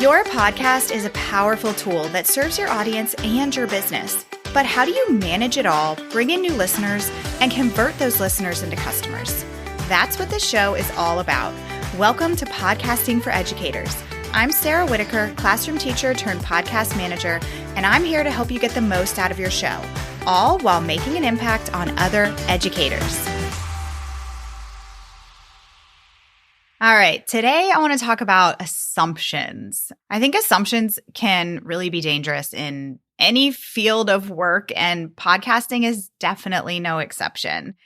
Your podcast is a powerful tool that serves your audience and your business. But how do you manage it all, bring in new listeners, and convert those listeners into customers? That's what this show is all about. Welcome to Podcasting for Educators. I'm Sarah Whitaker, classroom teacher turned podcast manager, and I'm here to help you get the most out of your show, all while making an impact on other educators. All right, today I want to talk about assumptions. I think assumptions can really be dangerous in any field of work, and podcasting is definitely no exception.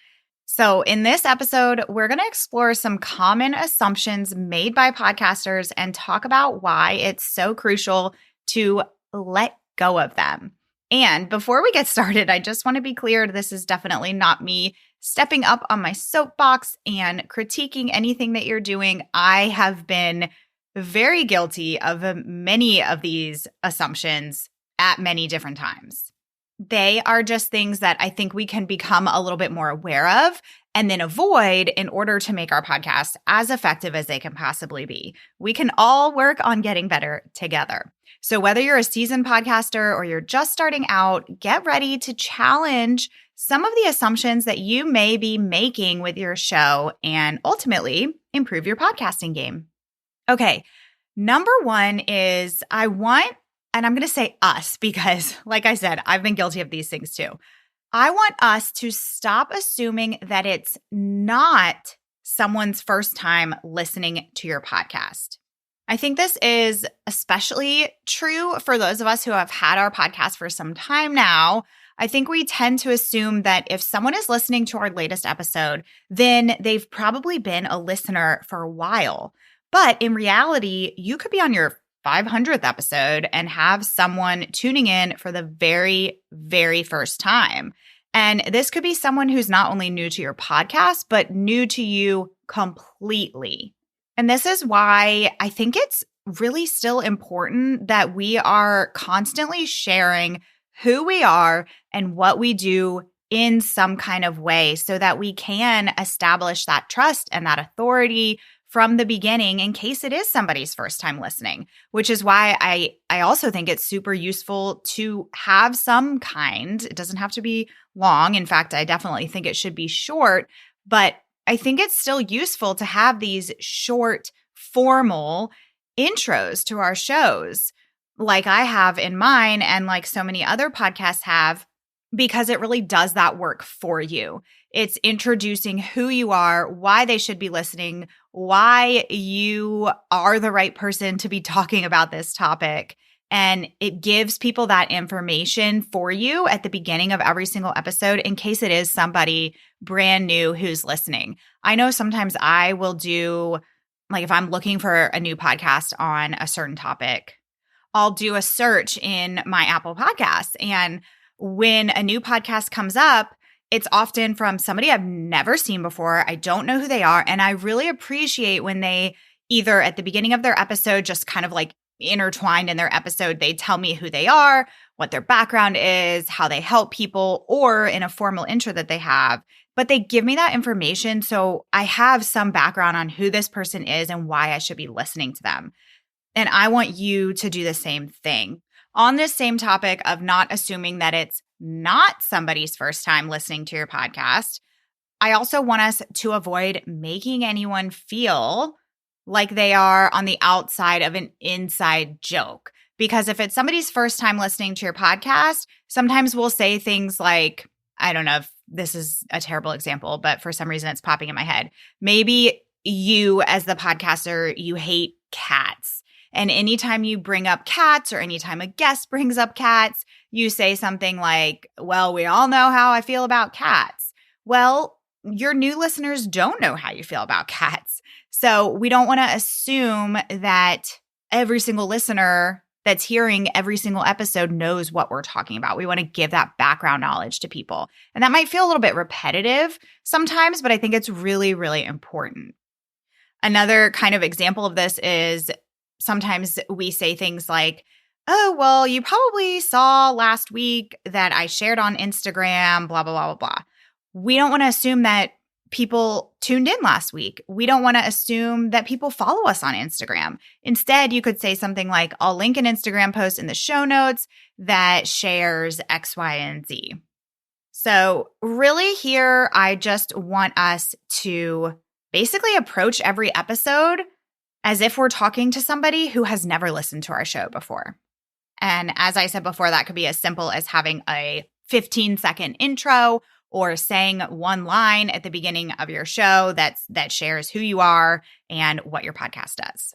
So in this episode, we're going to explore some common assumptions made by podcasters and talk about why it's so crucial to let go of them. And before we get started, I just want to be clear, this is definitely not me stepping up on my soapbox and critiquing anything that you're doing. I have been very guilty of many of these assumptions at many different times. They are just things that I think we can become a little bit more aware of and then avoid in order to make our podcast as effective as they can possibly be. We can all work on getting better together. So whether you're a seasoned podcaster or you're just starting out, get ready to challenge some of the assumptions that you may be making with your show and ultimately improve your podcasting game. Okay, number one is and I'm going to say us because, like I said, I've been guilty of these things too. I want us to stop assuming that it's not someone's first time listening to your podcast. I think this is especially true for those of us who have had our podcast for some time now. I think we tend to assume that if someone is listening to our latest episode, then they've probably been a listener for a while. But in reality, you could be on your 500th episode and have someone tuning in for the very, very first time. And this could be someone who's not only new to your podcast, but new to you completely. And this is why I think it's really still important that we are constantly sharing who we are and what we do in some kind of way so that we can establish that trust and that authority from the beginning in case it is somebody's first time listening, which is why I also think it's super useful to have some kind. It doesn't have to be long. In fact, I definitely think it should be short, but I think it's still useful to have these short, formal intros to our shows like I have in mine and like so many other podcasts have, because it really does that work for you. It's introducing who you are, why they should be listening, why you are the right person to be talking about this topic. And it gives people that information for you at the beginning of every single episode in case it is somebody brand new who's listening. I know sometimes I will do, like if I'm looking for a new podcast on a certain topic, I'll do a search in my Apple Podcasts. And when a new podcast comes up, it's often from somebody I've never seen before. I don't know who they are. And I really appreciate when they either at the beginning of their episode, just kind of like intertwined in their episode, they tell me who they are, what their background is, how they help people, or in a formal intro that they have. But they give me that information so I have some background on who this person is and why I should be listening to them. And I want you to do the same thing. On this same topic of not assuming that it's not somebody's first time listening to your podcast, I also want us to avoid making anyone feel like they are on the outside of an inside joke. Because if it's somebody's first time listening to your podcast, sometimes we'll say things like, I don't know if this is a terrible example, but for some reason it's popping in my head. Maybe you as the podcaster, you hate cats. And anytime you bring up cats or anytime a guest brings up cats, you say something like, well, we all know how I feel about cats. Well, your new listeners don't know how you feel about cats. So we don't want to assume that every single listener that's hearing every single episode knows what we're talking about. We want to give that background knowledge to people. And that might feel a little bit repetitive sometimes, but I think it's really, really important. Another kind of example of this is sometimes we say things like, oh, well, you probably saw last week that I shared on Instagram, blah, blah, blah, blah, blah. We don't want to assume that people tuned in last week. We don't want to assume that people follow us on Instagram. Instead, you could say something like, I'll link an Instagram post in the show notes that shares X, Y, and Z. So really here, I just want us to basically approach every episode as if we're talking to somebody who has never listened to our show before. And as I said before, that could be as simple as having a 15-second intro or saying one line at the beginning of your show that shares who you are and what your podcast does.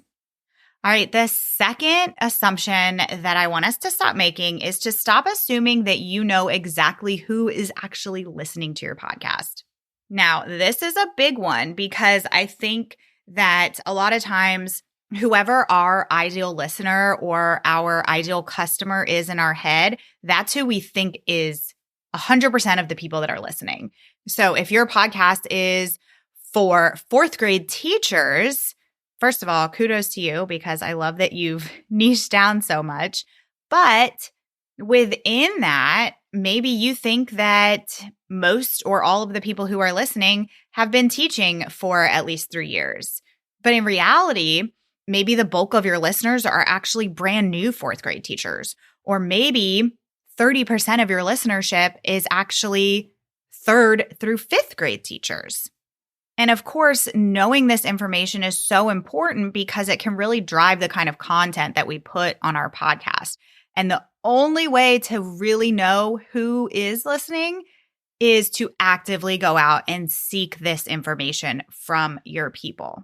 All right, the second assumption that I want us to stop making is to stop assuming that you know exactly who is actually listening to your podcast. Now, this is a big one because I think that a lot of times whoever our ideal listener or our ideal customer is in our head, that's who we think is 100% of the people that are listening. So if your podcast is for fourth grade teachers, first of all, kudos to you because I love that you've niched down so much. But within that, maybe you think that most or all of the people who are listening have been teaching for at least 3 years. But in reality, maybe the bulk of your listeners are actually brand new fourth grade teachers, or maybe 30% of your listenership is actually third through fifth grade teachers. And of course, knowing this information is so important because it can really drive the kind of content that we put on our podcast. And the only way to really know who is listening is to actively go out and seek this information from your people.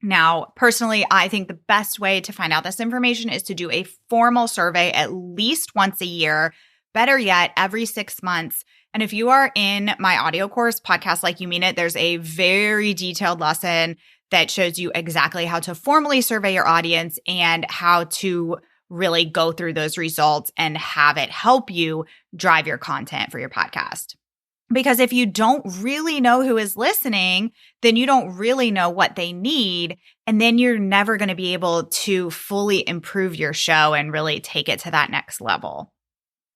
Now, personally, I think the best way to find out this information is to do a formal survey at least once a year, better yet, every 6 months. And if you are in my audio course, Podcast Like You Mean It, there's a very detailed lesson that shows you exactly how to formally survey your audience and how to really go through those results and have it help you drive your content for your podcast. Because if you don't really know who is listening, then you don't really know what they need. And then you're never going to be able to fully improve your show and really take it to that next level.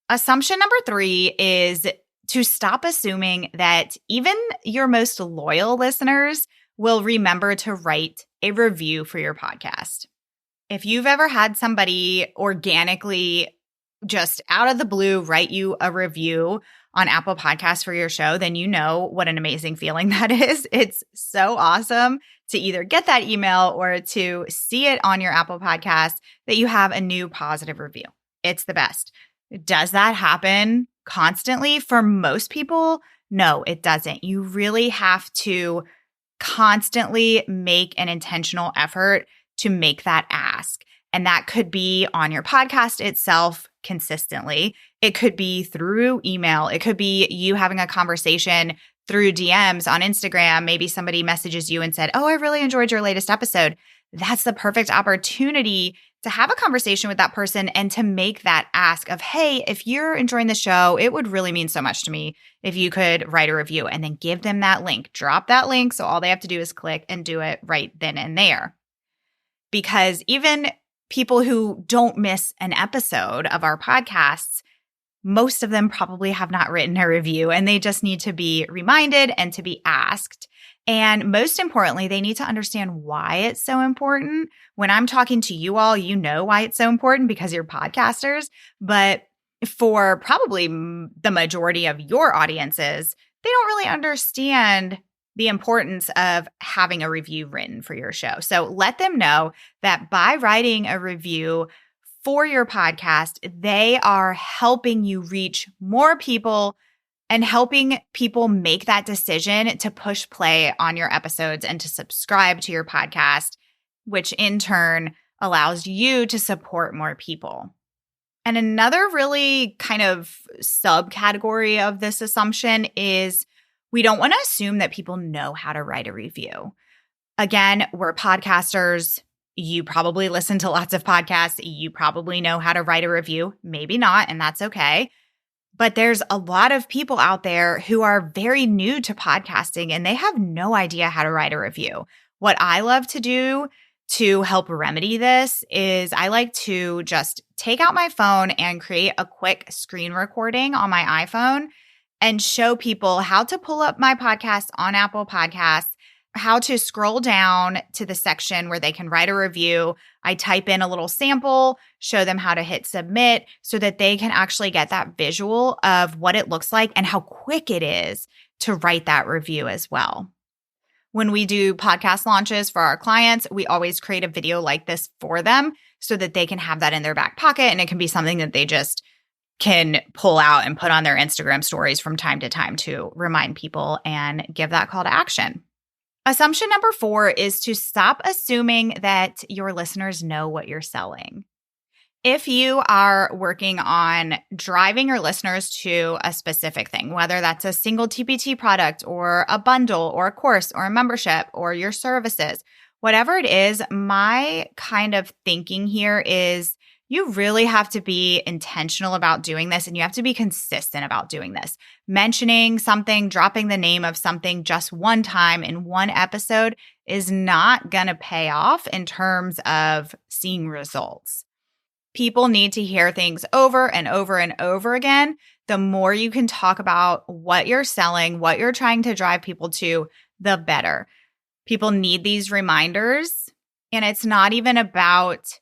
Assumption number 3 is to stop assuming that even your most loyal listeners will remember to write a review for your podcast. If you've ever had somebody organically just out of the blue write you a review on Apple Podcasts for your show, then you know what an amazing feeling that is. It's so awesome to either get that email or to see it on your Apple Podcast that you have a new positive review. It's the best. Does that happen constantly for most people? No, it doesn't. You really have to constantly make an intentional effort to make that ask. And that could be on your podcast itself consistently. It could be through email. It could be you having a conversation through DMs on Instagram. Maybe somebody messages you and said, "Oh, I really enjoyed your latest episode." That's the perfect opportunity to have a conversation with that person and to make that ask of, "Hey, if you're enjoying the show, it would really mean so much to me if you could write a review," and then give them that link. Drop that link so all they have to do is click and do it right then and there. Because even people who don't miss an episode of our podcasts, most of them probably have not written a review and they just need to be reminded and to be asked. And most importantly, they need to understand why it's so important. When I'm talking to you all, you know why it's so important because you're podcasters. But for probably the majority of your audiences, they don't really understand the importance of having a review written for your show. So let them know that by writing a review for your podcast, they are helping you reach more people and helping people make that decision to push play on your episodes and to subscribe to your podcast, which in turn allows you to support more people. And another really kind of subcategory of this assumption is we don't want to assume that people know how to write a review. Again, we're podcasters. You probably listen to lots of podcasts. You probably know how to write a review. Maybe not, and that's okay. But there's a lot of people out there who are very new to podcasting and they have no idea how to write a review. What I love to do to help remedy this is I like to just take out my phone and create a quick screen recording on my iPhone and show people how to pull up my podcast on Apple Podcasts, how to scroll down to the section where they can write a review. I type in a little sample, show them how to hit submit so that they can actually get that visual of what it looks like and how quick it is to write that review as well. When we do podcast launches for our clients, we always create a video like this for them so that they can have that in their back pocket, and it can be something that they just can pull out and put on their Instagram stories from time to time to remind people and give that call to action. Assumption number 4 is to stop assuming that your listeners know what you're selling. If you are working on driving your listeners to a specific thing, whether that's a single TPT product or a bundle or a course or a membership or your services, whatever it is, my kind of thinking here is you really have to be intentional about doing this, and you have to be consistent about doing this. Mentioning something, dropping the name of something just one time in one episode is not going to pay off in terms of seeing results. People need to hear things over and over and over again. The more you can talk about what you're selling, what you're trying to drive people to, the better. People need these reminders, and it's not even about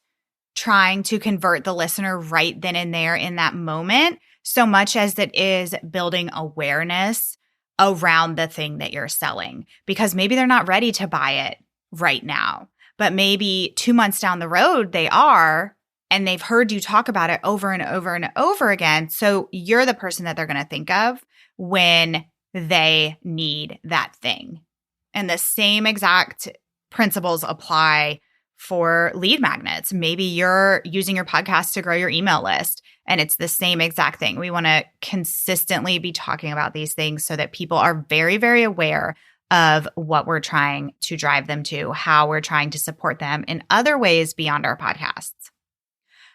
trying to convert the listener right then and there in that moment, so much as it is building awareness around the thing that you're selling, because maybe they're not ready to buy it right now, but maybe 2 months down the road they are, and they've heard you talk about it over and over and over again. So you're the person that they're going to think of when they need that thing. And the same exact principles apply for lead magnets. Maybe you're using your podcast to grow your email list, and it's the same exact thing. We want to consistently be talking about these things so that people are very, very aware of what we're trying to drive them to, how we're trying to support them in other ways beyond our podcasts.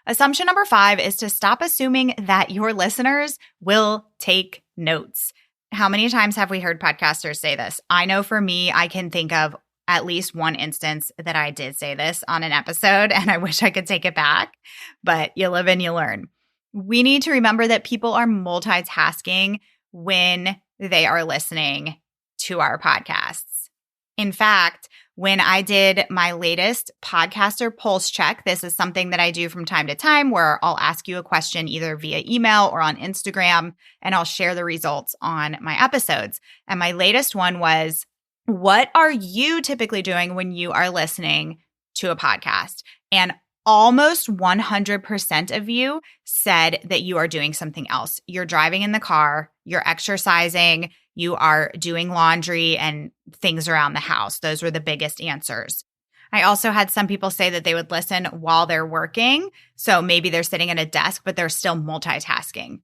Assumption number 5 is to stop assuming that your listeners will take notes. How many times have we heard podcasters say this? I know for me, I can think of at least one instance that I did say this on an episode, and I wish I could take it back, but you live and you learn. We need to remember that people are multitasking when they are listening to our podcasts. In fact, when I did my latest podcaster pulse check, this is something that I do from time to time where I'll ask you a question either via email or on Instagram, and I'll share the results on my episodes. And my latest one was, what are you typically doing when you are listening to a podcast? And almost 100% of you said that you are doing something else. You're driving in the car, you're exercising, you are doing laundry and things around the house. Those were the biggest answers. I also had some people say that they would listen while they're working. So maybe they're sitting at a desk, but they're still multitasking.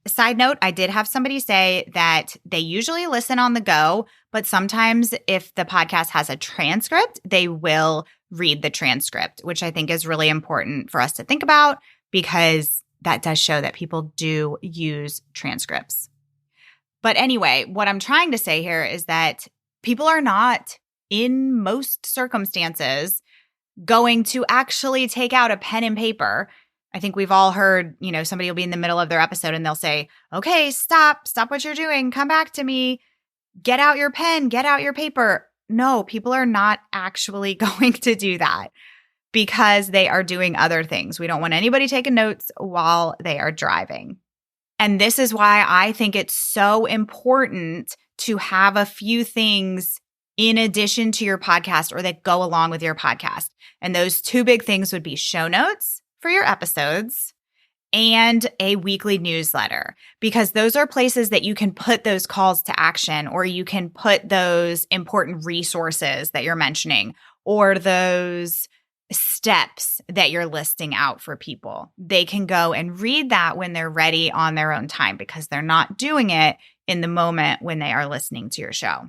Side note, I did have somebody say that they usually listen on the go, but sometimes if the podcast has a transcript, they will read the transcript, which I think is really important for us to think about because that does show that people do use transcripts. But anyway, what I'm trying to say here is that people are not, in most circumstances, going to actually take out a pen and paper. I think we've all heard, somebody will be in the middle of their episode and they'll say, okay, stop what you're doing. Come back to me. Get out your pen, get out your paper. No, people are not actually going to do that because they are doing other things. We don't want anybody taking notes while they are driving. And this is why I think it's so important to have a few things in addition to your podcast or that go along with your podcast. And those 2 big things would be show notes for your episodes and a weekly newsletter, because those are places that you can put those calls to action, or you can put those important resources that you're mentioning, or those steps that you're listing out for people. They can go and read that when they're ready on their own time because they're not doing it in the moment when they are listening to your show.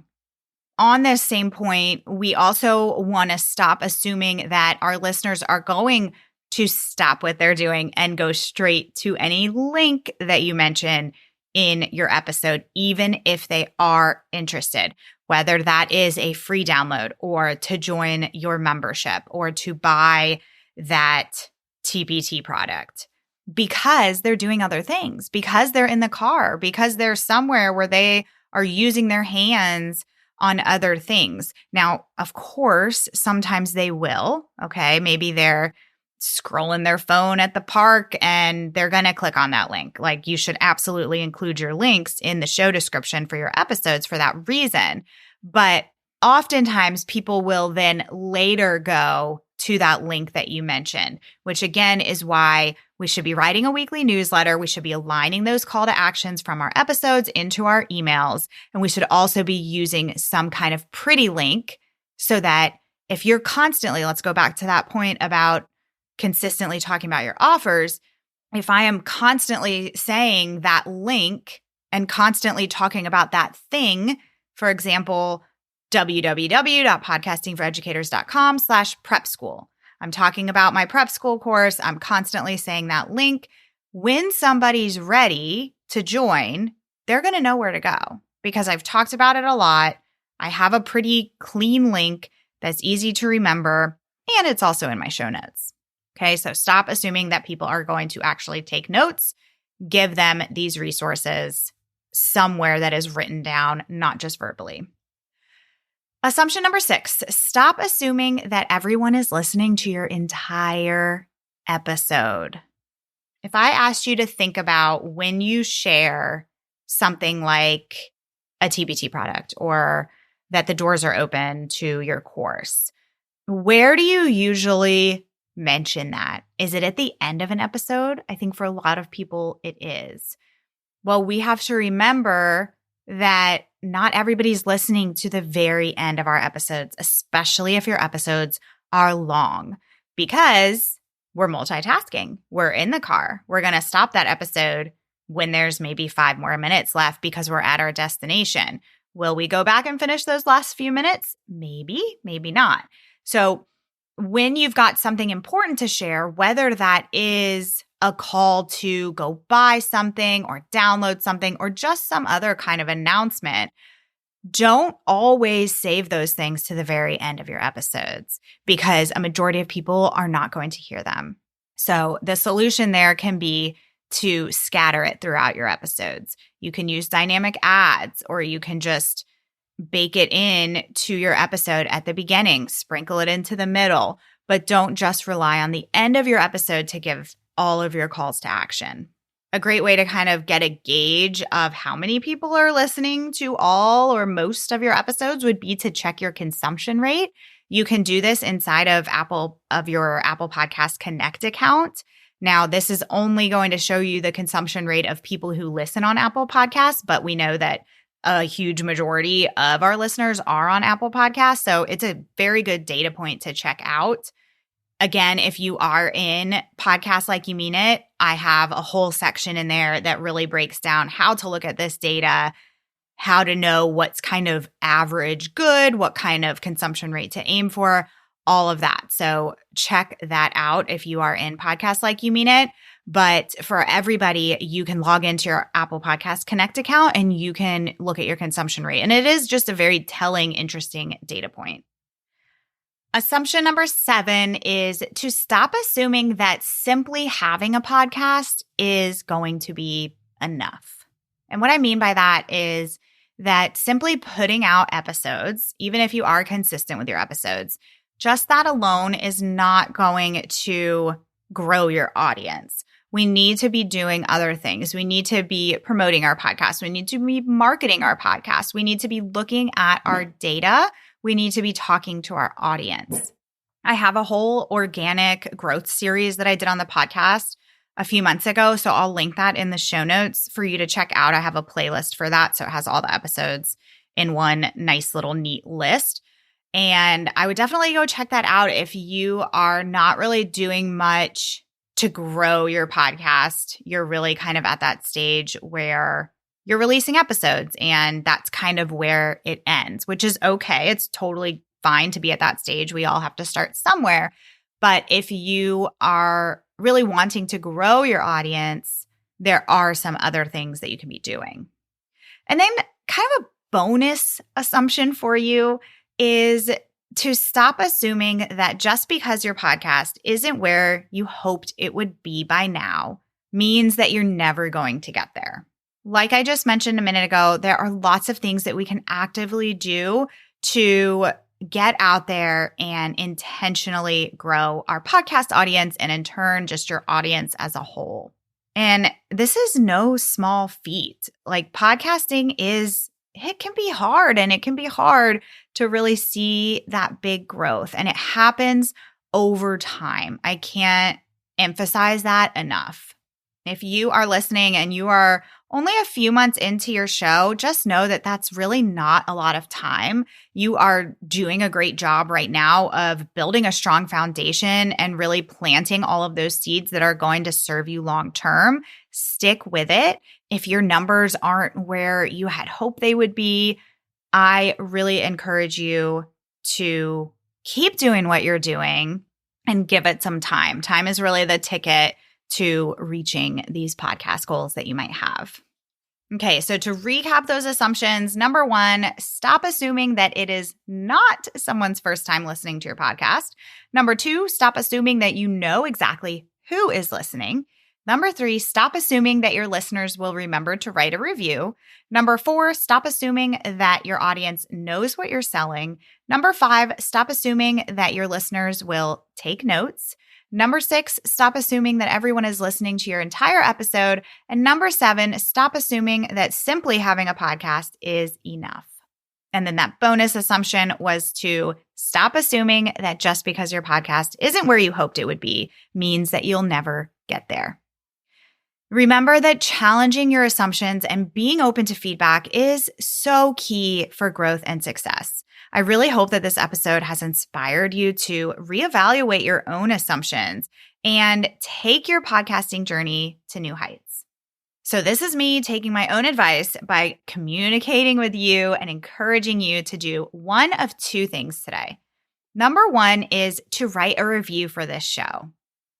On this same point, we also want to stop assuming that our listeners are going to stop what they're doing and go straight to any link that you mention in your episode, even if they are interested, whether that is a free download or to join your membership or to buy that TPT product. because they're doing other things, because they're in the car, because they're somewhere where they are using their hands on other things. Now, of course, sometimes they will, okay? Maybe they're scrolling their phone at the park and they're going to click on that link. Like, you should absolutely include your links in the show description for your episodes for that reason. But oftentimes people will then later go to that link that you mentioned, which again is why we should be writing a weekly newsletter. We should be aligning those call to actions from our episodes into our emails. And we should also be using some kind of pretty link so that if you're constantly, let's go back to that point about consistently talking about your offers. If I am constantly saying that link and constantly talking about that thing, for example, www.podcastingforeducators.com/prep school. I'm talking about my prep school course. I'm constantly saying that link. When somebody's ready to join, they're going to know where to go because I've talked about it a lot. I have a pretty clean link that's easy to remember, and it's also in my show notes. Okay, so stop assuming that people are going to actually take notes. Give them these resources somewhere that is written down, not just verbally. Assumption number 6, stop assuming that everyone is listening to your entire episode. If I asked you to think about when you share something like a TPT product or that the doors are open to your course, where do you usually mention that? Is it at the end of an episode? I think for a lot of people it is. Well, we have to remember that not everybody's listening to the very end of our episodes, especially if your episodes are long, because we're multitasking. We're in the car. We're going to stop that episode when there's maybe 5 more minutes left because we're at our destination. Will we go back and finish those last few minutes? Maybe, maybe not. So when you've got something important to share, whether that is a call to go buy something or download something or just some other kind of announcement, don't always save those things to the very end of your episodes because a majority of people are not going to hear them. So the solution there can be to scatter it throughout your episodes. You can use dynamic ads, or you can just bake it in to your episode at the beginning, sprinkle it into the middle, but don't just rely on the end of your episode to give all of your calls to action. A great way to kind of get a gauge of how many people are listening to all or most of your episodes would be to check your consumption rate. You can do this inside of your Apple Podcast Connect account. Now, this is only going to show you the consumption rate of people who listen on Apple Podcasts, but we know that a huge majority of our listeners are on Apple Podcasts. So it's a very good data point to check out. Again, if you are in Podcasts Like You Mean It, I have a whole section in there that really breaks down how to look at this data, how to know what's kind of average good, what kind of consumption rate to aim for, all of that. So check that out if you are in Podcasts Like You Mean It. But for everybody, you can log into your Apple Podcast Connect account and you can look at your consumption rate. And it is just a very telling, interesting data point. Assumption number 7 is to stop assuming that simply having a podcast is going to be enough. And what I mean by that is that simply putting out episodes, even if you are consistent with your episodes, just that alone is not going to grow your audience. We need to be doing other things. We need to be promoting our podcast. We need to be marketing our podcast. We need to be looking at our data. We need to be talking to our audience. I have a whole organic growth series that I did on the podcast a few months ago, so I'll link that in the show notes for you to check out. I have a playlist for that, so it has all the episodes in one nice little neat list. And I would definitely go check that out if you are not really doing much to grow your podcast. You're really kind of at that stage where you're releasing episodes and that's kind of where it ends, which is okay. It's totally fine to be at that stage. We all have to start somewhere. But if you are really wanting to grow your audience, there are some other things that you can be doing. And then kind of a bonus assumption for you is to stop assuming that just because your podcast isn't where you hoped it would be by now, means that you're never going to get there. Like I just mentioned a minute ago, there are lots of things that we can actively do to get out there and intentionally grow our podcast audience and in turn, just your audience as a whole. And this is no small feat. Like podcasting it can be hard, and it can be hard to really see that big growth, and it happens over time. I can't emphasize that enough. If you are listening and you are only a few months into your show, just know that that's really not a lot of time. You are doing a great job right now of building a strong foundation and really planting all of those seeds that are going to serve you long term. Stick with it. If your numbers aren't where you had hoped they would be, I really encourage you to keep doing what you're doing and give it some time. Time is really the ticket to reaching these podcast goals that you might have. Okay, so to recap those assumptions, number one, stop assuming that it is not someone's first time listening to your podcast. Number two, stop assuming that you know exactly who is listening. Number three, stop assuming that your listeners will remember to write a review. Number four, stop assuming that your audience knows what you're selling. Number five, stop assuming that your listeners will take notes. Number six, stop assuming that everyone is listening to your entire episode. And number seven, stop assuming that simply having a podcast is enough. And then that bonus assumption was to stop assuming that just because your podcast isn't where you hoped it would be means that you'll never get there. Remember that challenging your assumptions and being open to feedback is so key for growth and success. I really hope that this episode has inspired you to reevaluate your own assumptions and take your podcasting journey to new heights. So this is me taking my own advice by communicating with you and encouraging you to do one of two things today. Number one is to write a review for this show.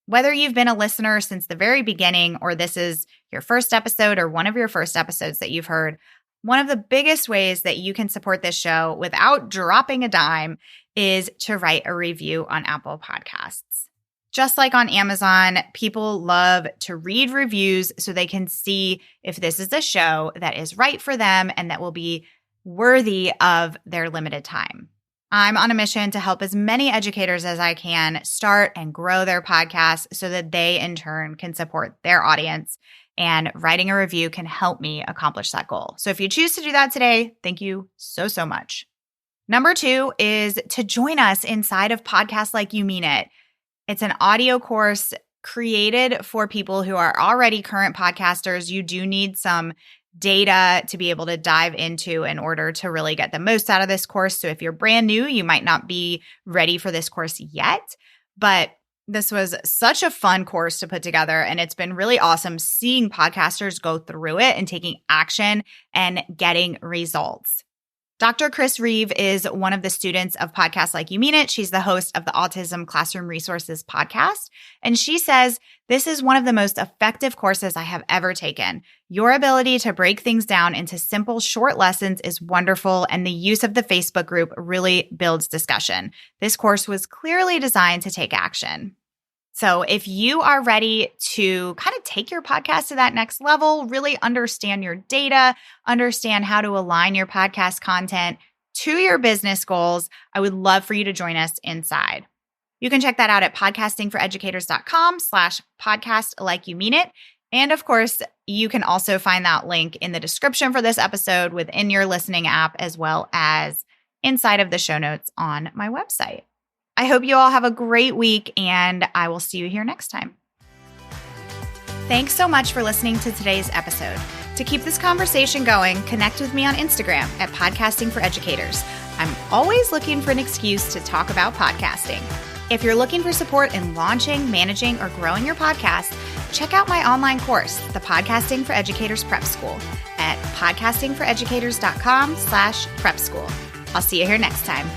Whether you've been a listener since the very beginning or this is your first episode or one of your first episodes that you've heard, one of the biggest ways that you can support this show without dropping a dime is to write a review on Apple Podcasts. Just like on Amazon, people love to read reviews so they can see if this is a show that is right for them and that will be worthy of their limited time. I'm on a mission to help as many educators as I can start and grow their podcasts so that they in turn can support their audience, and writing a review can help me accomplish that goal. So if you choose to do that today, thank you so, so much. Number two is to join us inside of Podcasts Like You Mean It. It's an audio course created for people who are already current podcasters. You do need some data to be able to dive into in order to really get the most out of this course. So if you're brand new, you might not be ready for this course yet, but this was such a fun course to put together, and it's been really awesome seeing podcasters go through it and taking action and getting results. Dr. Chris Reeve is one of the students of Podcasts Like You Mean It. She's the host of the Autism Classroom Resources podcast. And she says, this is one of the most effective courses I have ever taken. Your ability to break things down into simple, short lessons is wonderful, and the use of the Facebook group really builds discussion. This course was clearly designed to take action. So if you are ready to kind of take your podcast to that next level, really understand your data, understand how to align your podcast content to your business goals, I would love for you to join us inside. You can check that out at podcastingforeducators.com/podcast like you mean it. And of course, you can also find that link in the description for this episode within your listening app, as well as inside of the show notes on my website. I hope you all have a great week, and I will see you here next time. Thanks so much for listening to today's episode. To keep this conversation going, connect with me on Instagram at Podcasting for Educators. I'm always looking for an excuse to talk about podcasting. If you're looking for support in launching, managing, or growing your podcast, check out my online course, the Podcasting for Educators Prep School, at podcastingforeducators.com/prep school. I'll see you here next time.